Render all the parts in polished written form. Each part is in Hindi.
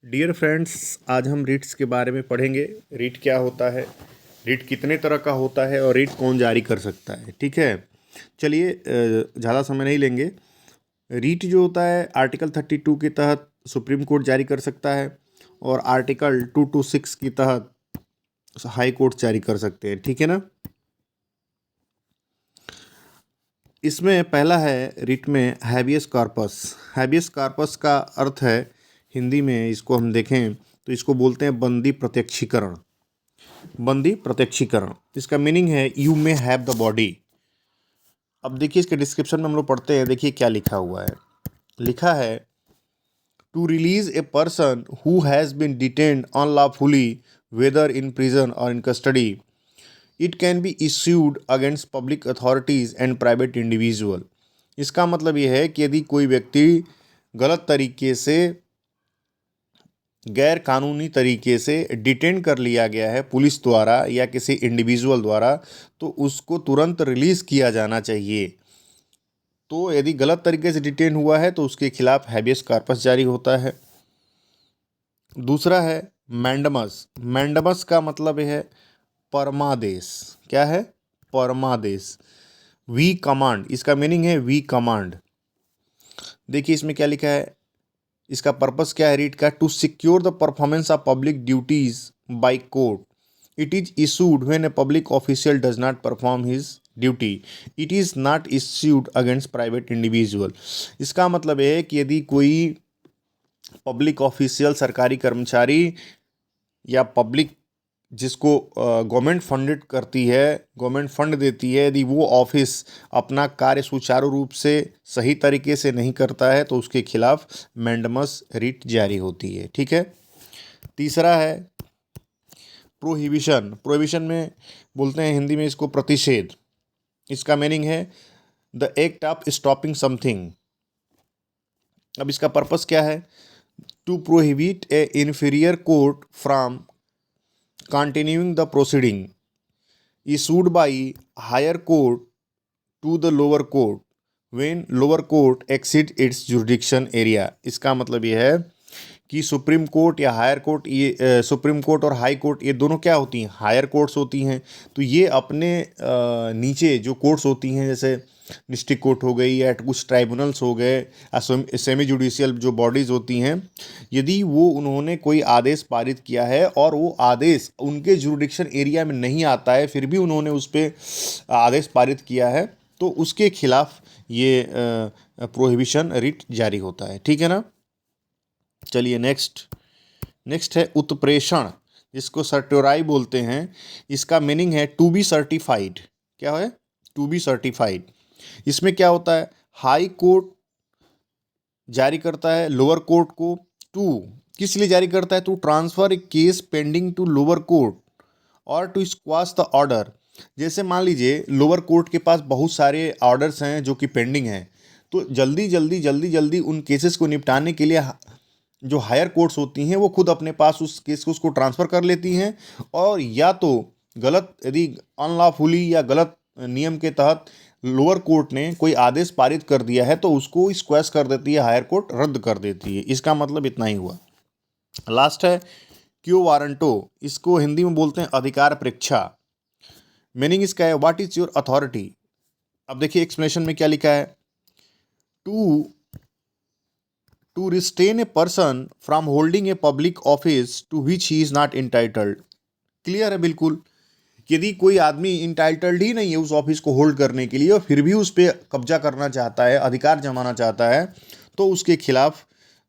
डियर फ्रेंड्स, आज हम रीट्स के बारे में पढ़ेंगे। रीट क्या होता है, रीट कितने तरह का होता है और रीट कौन जारी कर सकता है। ठीक है, चलिए ज़्यादा समय नहीं लेंगे। रीट जो होता है आर्टिकल 32 के तहत सुप्रीम कोर्ट जारी कर सकता है और आर्टिकल 226 के तहत हाई कोर्ट जारी कर सकते हैं। ठीक है ना। इसमें पहला है रीट में हैबियस कॉर्पस। हैबियस कॉर्पस का अर्थ है, हिंदी में इसको हम देखें तो इसको बोलते हैं बंदी प्रत्यक्षीकरण। बंदी प्रत्यक्षीकरण, इसका मीनिंग है you may have the body. अब देखिए इसके डिस्क्रिप्शन में हम लोग पढ़ते हैं, देखिए क्या लिखा हुआ है। लिखा है to release a person who has been detained unlawfully whether in prison और in custody, it can be issued against public authorities and private individual. इसका मतलब यह है कि यदि कोई व्यक्ति गलत तरीके से, गैर कानूनी तरीके से डिटेन कर लिया गया है पुलिस द्वारा या किसी इंडिविजुअल द्वारा, तो उसको तुरंत रिलीज़ किया जाना चाहिए। तो यदि गलत तरीके से डिटेन हुआ है तो उसके खिलाफ हैबियस कॉर्पस जारी होता है। दूसरा है मैंडमस। मैंडमस का मतलब है परमादेश। क्या है? परमादेश। वी कमांड, इसका मीनिंग है वी कमांड। देखिए इसमें क्या लिखा है, इसका पर्पस क्या है रीट का, to secure the performance of public duties by court. It is issued when a public official does not perform his duty. It is not issued against private individual. इसका मतलब है कि यदि कोई पब्लिक ऑफिशियल, सरकारी कर्मचारी या पब्लिक जिसको गवर्नमेंट फंडेड करती है, गवर्नमेंट फंड देती है, यदि वो ऑफिस अपना कार्य सुचारू रूप से सही तरीके से नहीं करता है तो उसके खिलाफ मैंडमस रिट जारी होती है। ठीक है। तीसरा है प्रोहिबिशन। प्रोहिबिशन में बोलते हैं हिंदी में इसको प्रतिषेध। इसका मीनिंग है the act of stopping something. अब इसका पर्पस क्या है, to prohibit a inferior court from continuing the proceeding issued by higher court to the lower court when lower court exceed its jurisdiction area। इसका मतलब ये है कि सुप्रीम कोर्ट या हायर कोर्ट, ये सुप्रीम कोर्ट और हाई कोर्ट ये दोनों क्या होती हैं, हायर कोर्ट्स होती हैं। तो ये अपने नीचे जो कोर्ट्स होती हैं, जैसे डिस्ट्रिक्ट कोर्ट हो गई या कुछ ट्राइब्यूनल्स हो गए, सेमी जुडिशियल जो बॉडीज़ होती हैं, यदि वो उन्होंने कोई आदेश पारित किया है और वो आदेश उनके जुरिडिक्शन एरिया में नहीं आता है, फिर भी उन्होंने उस पर आदेश पारित किया है, तो उसके खिलाफ ये प्रोहिबिशन रिट जारी होता है। ठीक है ना। चलिए नेक्स्ट है उत्प्रेषण, जिसको सर्टोराई बोलते हैं। इसका मीनिंग है टू बी सर्टिफाइड। क्या है? To be certified. इसमें क्या होता है, हाई कोर्ट जारी करता है लोअर कोर्ट को, टू किस लिए जारी करता है, to transfer a case pending to lower court और टू स्क्वाश द ऑर्डर। जैसे मान लीजिए लोअर कोर्ट के पास बहुत सारे ऑर्डर्स हैं जो कि पेंडिंग हैं, तो जल्दी उन केसेस को निपटाने के लिए जो हायर कोर्ट्स होती हैं वो खुद अपने पास उस केस को उसको ट्रांसफ़र कर लेती हैं, और या तो गलत, यदि अनलॉफुली या गलत नियम के तहत लोअर कोर्ट ने कोई आदेश पारित कर दिया है तो उसको स्क्वैश कर देती है, हायर कोर्ट रद्द कर देती है। इसका मतलब इतना ही हुआ। लास्ट है क्यो वारंटो। इसको हिंदी में बोलते हैं अधिकार परीक्षा। मीनिंग इसका है व्हाट इज योर अथॉरिटी। अब देखिए एक्सप्लेनेशन में क्या लिखा है, to restrain a person from holding a public office to which he is not entitled. Clear है बिल्कुल। यदि कोई आदमी इंटाइटल्ड ही नहीं है उस ऑफिस को होल्ड करने के लिए और फिर भी उस पर कब्जा करना चाहता है, अधिकार जमाना चाहता है, तो उसके खिलाफ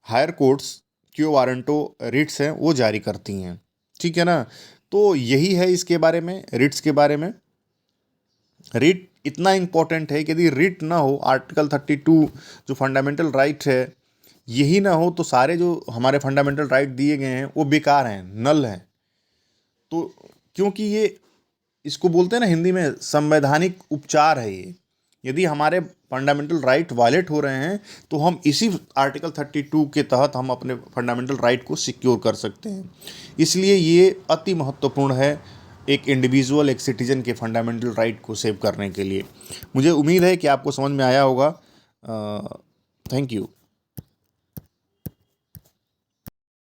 higher courts quo warranto writs हैं वो जारी करती हैं। ठीक है ना। तो यही है इसके बारे में, रिट्स के बारे में। रिट इतना इम्पोर्टेंट है कि यदि रिट ना हो, आर्टिकल 32 जो फंडामेंटल राइट है यही ना हो, तो सारे जो हमारे फंडामेंटल राइट दिए गए हैं वो बेकार हैं, नल हैं। तो क्योंकि ये इसको बोलते हैं ना हिंदी में संवैधानिक उपचार है ये। यदि हमारे फंडामेंटल राइट वायलेट हो रहे हैं तो हम इसी आर्टिकल 32 के तहत हम अपने फंडामेंटल राइट को सिक्योर कर सकते हैं। इसलिए ये अति महत्वपूर्ण है एक इंडिविजुअल, एक सिटीजन के फंडामेंटल राइट को सेव करने के लिए। मुझे उम्मीद है कि आपको समझ में आया होगा। Thank you.